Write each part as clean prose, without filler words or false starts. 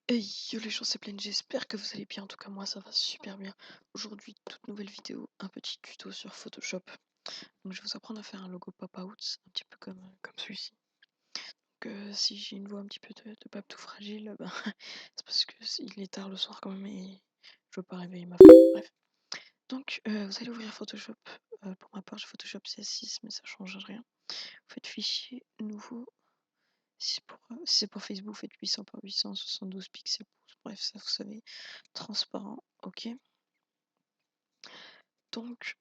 Hey yo les gens, c'est Plaine, j'espère que vous allez bien. En tout cas, moi ça va super bien. Aujourd'hui, toute nouvelle vidéo, un petit tuto sur Photoshop. Donc, je vais vous apprendre à faire un logo pop-out, un petit peu comme celui-ci. Donc, si j'ai une voix un petit peu de pape tout fragile, ben, c'est parce que il est tard le soir quand même et je veux pas réveiller ma femme. Bref. Donc, vous allez ouvrir Photoshop. Pour ma part, j'ai Photoshop CS6, mais ça change rien. Vous faites fichier, nouveau. Si c'est pour Facebook, vous faites 800 par 872 pixels. Bref, ça vous savez. Transparent, ok. Donc,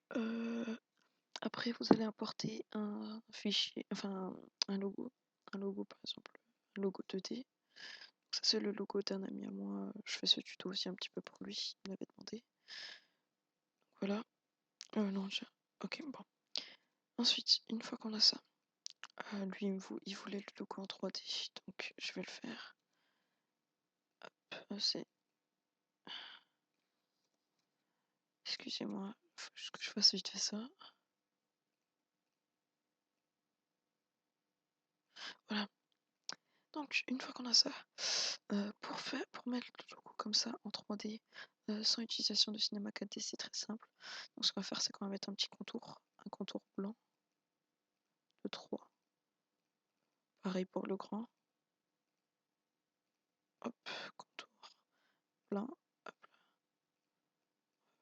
après, vous allez importer un fichier, enfin un logo. Un logo, par exemple, un logo 2D. Ça, c'est le logo d'un ami à moi. Je fais ce tuto aussi un petit peu pour lui. Il m'avait demandé. Voilà. Non, ok, bon. Ensuite, une fois qu'on a ça, lui, il voulait le logo en 3D. Donc, je vais le faire. C'est. Excusez-moi, faut juste que je fasse vite fait ça. Voilà. Donc, une fois qu'on a ça, pour mettre le logo comme ça en 3D, sans utilisation de Cinema 4D, c'est très simple. Donc, ce qu'on va faire, c'est qu'on va mettre un contour blanc de 3. Pareil pour le grand. Hop, contour blanc. Hop,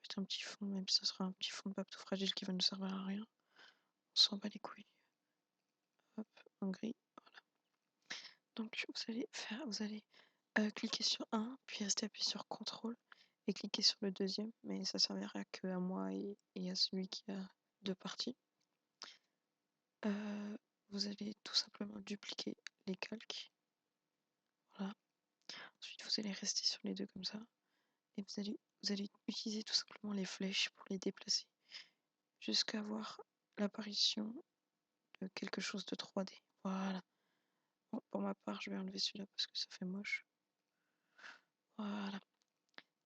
mettre un petit fond, même si ça sera un petit fond de pape tout fragile qui va nous servir à rien. On s'en bat les couilles. Hop, en gris. Voilà. Donc, vous allez cliquer sur un, puis rester appuyé sur CTRL et cliquer sur le deuxième, mais ça servira que à moi et à celui qui a deux parties. Vous allez tout simplement dupliquer les calques. Voilà. Ensuite, vous allez rester sur les deux comme ça. Et vous allez utiliser tout simplement les flèches pour les déplacer jusqu'à voir l'apparition de quelque chose de 3D. Voilà. Bon, pour ma part, je vais enlever celui-là parce que ça fait moche. Voilà.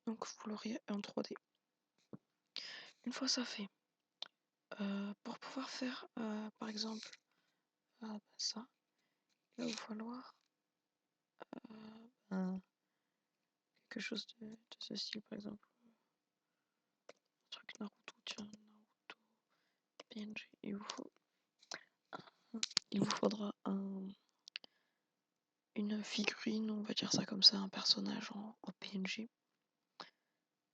Donc, vous l'aurez en 3D. Une fois ça fait, pour pouvoir faire, par exemple, ça, il va vous falloir quelque chose de ce style, par exemple. Truc Naruto, tiens, Naruto, PNG. Il vous faudra une figurine, on va dire ça comme ça, un personnage en PNG.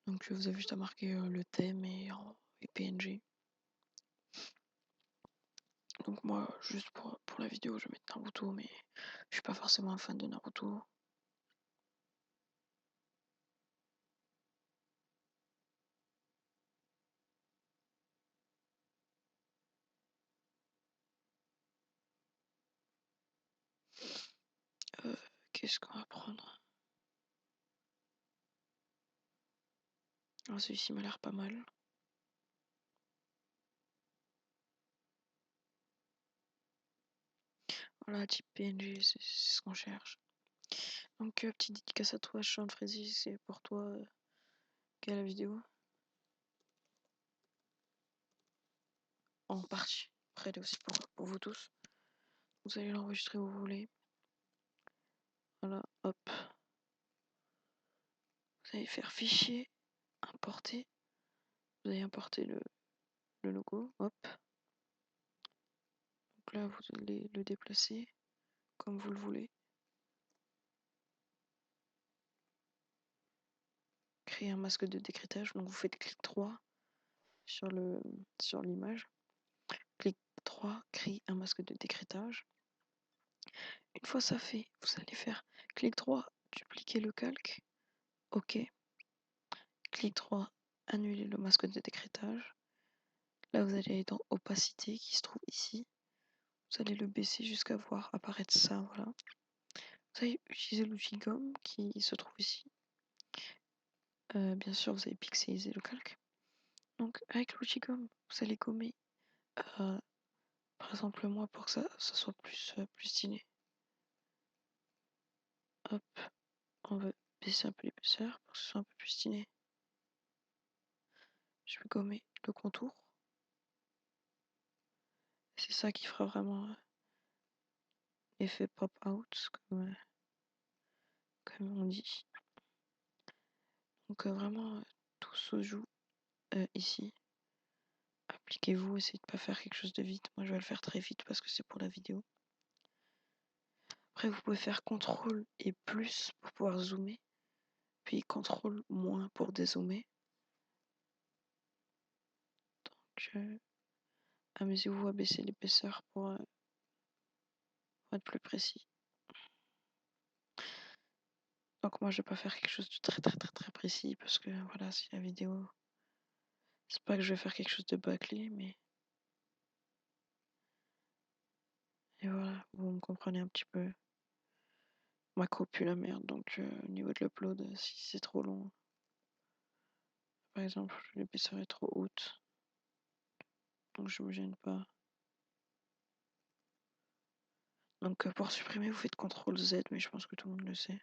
Donc vous avez juste à marquer le thème et PNG. Donc moi, juste pour la vidéo, je vais mettre Naruto, mais je suis pas forcément un fan de Naruto. Qu'est-ce qu'on va prendre? Ah, celui-ci m'a l'air pas mal. Voilà, type PNG, c'est ce qu'on cherche. Donc, petite dédicace à toi, Sean Frézy, c'est pour toi quelle la vidéo. En partie. Après, elle est aussi pour vous tous. Vous allez l'enregistrer où vous voulez. Voilà, hop. Vous allez faire fichier, importer. Vous allez importer le logo, hop. Donc là, vous allez le déplacer comme vous le voulez. Créer un masque de décrétage. Donc vous faites clic 3 sur l'image. Clic 3, créer un masque de décrétage. Une fois ça fait, vous allez faire clic 3, dupliquer le calque. OK. Clic 3, annuler le masque de décrétage. Là, vous allez aller dans opacité qui se trouve ici. Vous allez le baisser jusqu'à voir apparaître ça, voilà. Vous allez utiliser l'outil gomme qui se trouve ici. Bien sûr, vous allez pixeliser le calque. Donc, avec l'outil gomme, vous allez gommer, par exemple, moi pour que ça soit plus stylé. Hop, on va baisser un peu l'épaisseur pour que ce soit un peu plus stylé. Je vais gommer le contour. C'est ça qui fera vraiment l'effet pop out, comme on dit. Donc vraiment, tout se joue ici. Appliquez-vous, essayez de pas faire quelque chose de vite. Moi, je vais le faire très vite parce que c'est pour la vidéo. Après, vous pouvez faire CTRL et plus pour pouvoir zoomer, puis CTRL moins pour dézoomer. Donc, amusez-vous à baisser l'épaisseur pour être plus précis. Donc moi, je vais pas faire quelque chose de très précis parce que voilà, si la vidéo, c'est pas que je vais faire quelque chose de bâclé, mais et voilà, vous me comprenez un petit peu. Macro pue la merde, donc au niveau de l'upload, si c'est trop long, par exemple, l'épaisseur est trop haute, donc je me gêne pas. Donc pour supprimer, vous faites CTRL Z, mais je pense que tout le monde le sait.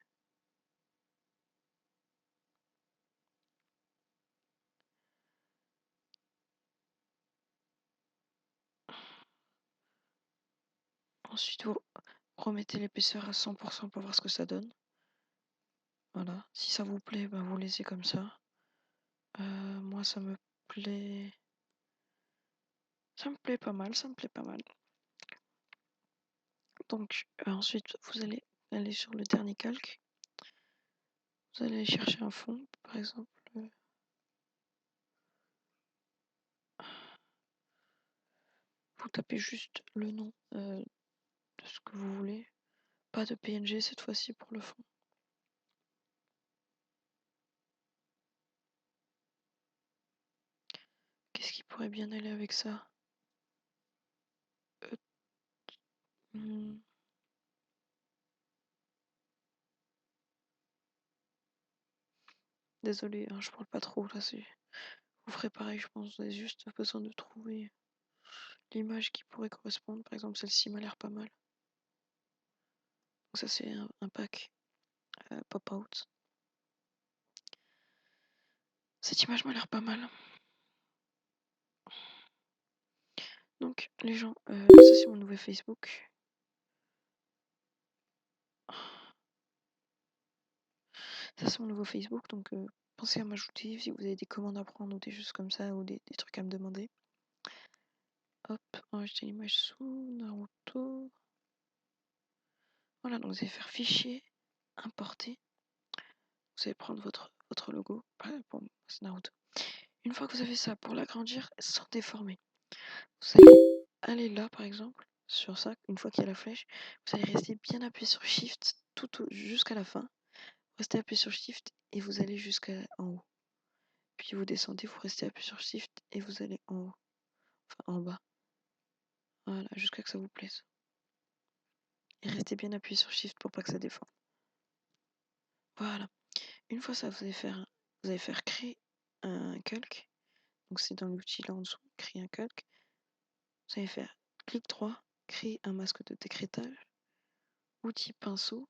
Ensuite, vous remettez l'épaisseur à 100% pour voir ce que ça donne. Voilà. Si ça vous plaît, ben, vous laissez comme ça. Moi, ça me plaît. Ça me plaît pas mal, ça me plaît pas mal. Donc, ensuite, vous allez aller sur le dernier calque. Vous allez chercher un fond, par exemple. Vous tapez juste le nom de ce que vous voulez. Pas de PNG cette fois-ci pour le fond. Qu'est-ce qui pourrait bien aller avec ça? Hmm. Désolé, hein, je parle pas trop là. Vous ferez pareil, je pense. Vous avez juste besoin de trouver l'image qui pourrait correspondre. Par exemple, celle-ci m'a l'air pas mal. Donc ça, c'est un pack pop-out. Cette image m'a l'air pas mal. Donc, les gens, ça c'est mon nouveau Facebook. Ça c'est mon nouveau Facebook, donc pensez à m'ajouter si vous avez des commandes à prendre ou des choses comme ça ou des trucs à me demander. Hop, enregistrer l'image sous Naruto. Voilà, donc vous allez faire fichier, importer. Vous allez prendre votre logo. Bon, c'est Naruto. Une fois que vous avez ça, pour l'agrandir sans déformer, vous allez aller là par exemple, sur ça, une fois qu'il y a la flèche, vous allez rester bien appuyé sur Shift jusqu'à la fin. Restez appuyé sur Shift et vous allez jusqu'en haut. Puis vous descendez, vous restez appuyé sur Shift et vous allez en haut. Enfin en bas. Voilà, jusqu'à que ça vous plaise. Et restez bien appuyé sur Shift pour pas que ça déforme. Voilà. Une fois ça, vous allez faire créer un calque. Donc c'est dans l'outil là en dessous, créer un calque. Vous allez faire clic droit, créer un masque de décrétage. Outil pinceau,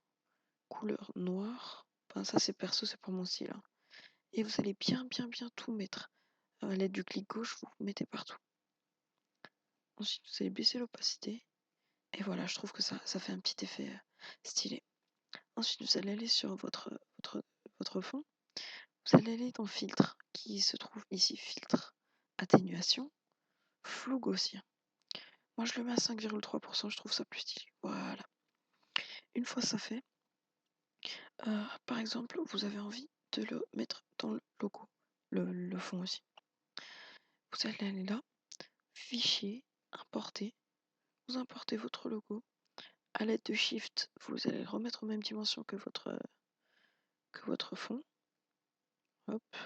couleur noire. Enfin, ça c'est perso, c'est pour mon style, hein. Et vous allez bien tout mettre. À l'aide du clic gauche, vous mettez partout. Ensuite, vous allez baisser l'opacité. Et voilà, je trouve que ça fait un petit effet stylé. Ensuite, vous allez aller sur votre fond. Vous allez aller dans filtre, qui se trouve ici, filtre, atténuation, flou gaussien. Moi, je le mets à 5,3%, je trouve ça plus stylé. Voilà. Une fois ça fait, par exemple, vous avez envie de le mettre dans le logo, le fond aussi. Vous allez aller là, fichier, importer. Vous importez votre logo. À l'aide de Shift, vous allez le remettre aux mêmes dimensions que votre fond. Hop,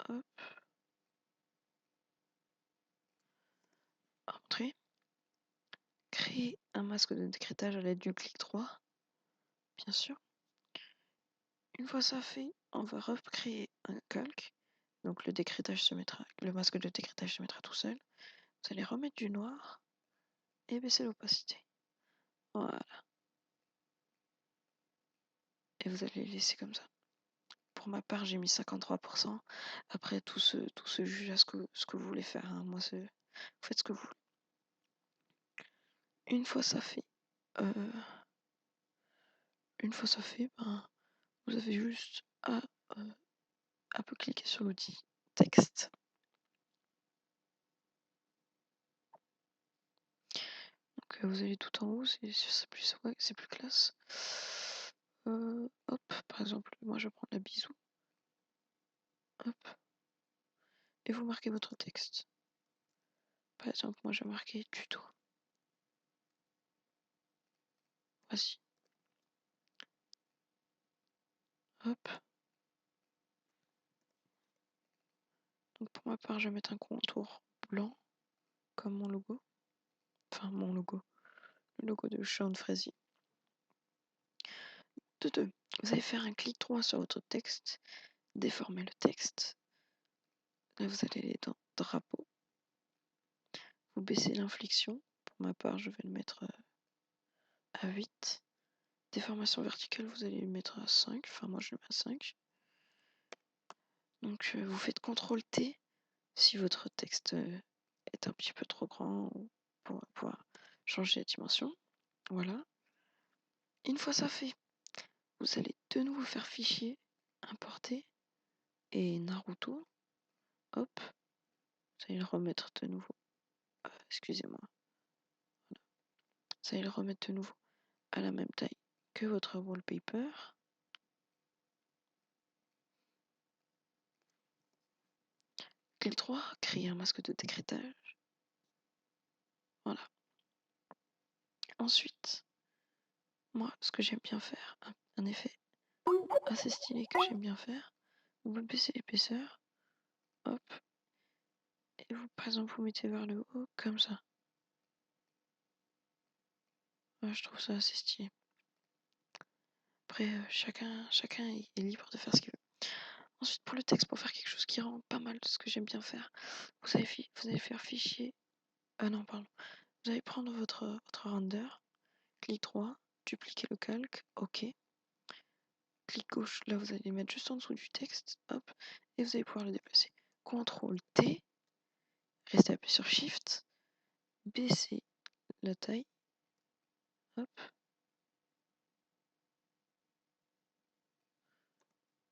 hop, entrée. Créer un masque de décrétage à l'aide du clic droit, bien sûr. Une fois ça fait, on va recréer un calque. Donc le masque de décrétage se mettra tout seul. Vous allez remettre du noir et baisser l'opacité. Voilà. Et vous allez laisser comme ça. Pour ma part, j'ai mis 53%. Après, tout se juge à ce que vous voulez faire, hein. Moi, vous faites ce que vous voulez. Une fois ça fait, ben, vous avez juste à un peu cliquer sur l'outil texte. Donc vous allez tout en haut, c'est plus, ouais, c'est plus classe. Hop, par exemple, moi je vais prendre la bisou. Hop, et vous marquez votre texte. Par exemple, moi je vais marquer tuto. Voici. Hop. Donc pour ma part, je vais mettre un contour blanc comme mon logo. Enfin, mon logo. Le logo de Sean Frazee. De deux, vous allez faire un clic droit sur votre texte, déformer le texte. Là, vous allez aller dans drapeau. Vous baissez l'inflexion. Pour ma part, je vais le mettre à 8. Déformation verticale, vous allez le mettre à 5. Enfin, moi, je le mets à 5. Donc, vous faites CTRL T si votre texte est un petit peu trop grand ou pour pouvoir changer la dimension. Voilà. Une fois ça fait, vous allez de nouveau faire fichier, importer et Naruto. Hop. Vous allez le remettre de nouveau. Excusez-moi. Vous allez le remettre de nouveau à la même taille que votre wallpaper. Clic droit, créer un masque de décrétage. Voilà. Ensuite, moi, ce que j'aime bien faire, un effet assez stylé que j'aime bien faire, vous baissez l'épaisseur, hop, et vous, par exemple, vous mettez vers le haut comme ça. Ouais, je trouve ça assez stylé. Après, chacun est libre de faire ce qu'il veut. Ensuite, pour le texte, pour faire quelque chose qui rend pas mal de ce que j'aime bien faire, vous allez faire fichier. Non, pardon. Vous allez prendre votre render, clic droit, dupliquer le calque, OK. Clic gauche, là vous allez les mettre juste en dessous du texte, hop, et vous allez pouvoir le déplacer. CTRL T, restez appuyé sur Shift, baissez la taille, hop,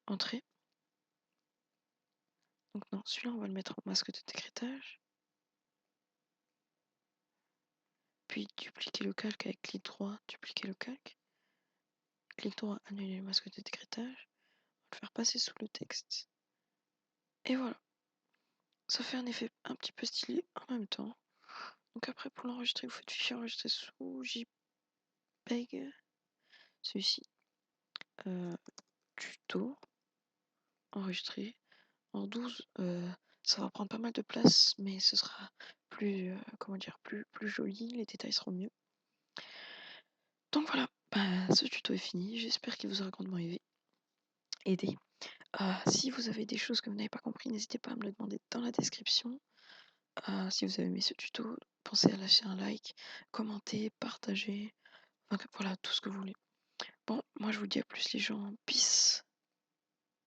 entrée. Donc non, celui-là on va le mettre en masque de décrétage. Puis dupliquer le calque avec clic droit, dupliquer le calque. Clic droit, annuler le masque de décrétage. On va le faire passer sous le texte. Et voilà. Ça fait un effet un petit peu stylé en même temps. Donc après pour l'enregistrer, vous faites fichier enregistrer sous JPEG. Celui-ci. Tuto. Enregistrer. En 12, ça va prendre pas mal de place, mais ce sera plus, comment dire, plus joli, les détails seront mieux. Donc voilà, ce tuto est fini, j'espère qu'il vous aura grandement aidé. Si vous avez des choses que vous n'avez pas compris, n'hésitez pas à me le demander dans la description. Si vous avez aimé ce tuto, pensez à lâcher un like, commenter, partager, enfin, voilà, tout ce que vous voulez. Bon, moi je vous dis à plus les gens, peace.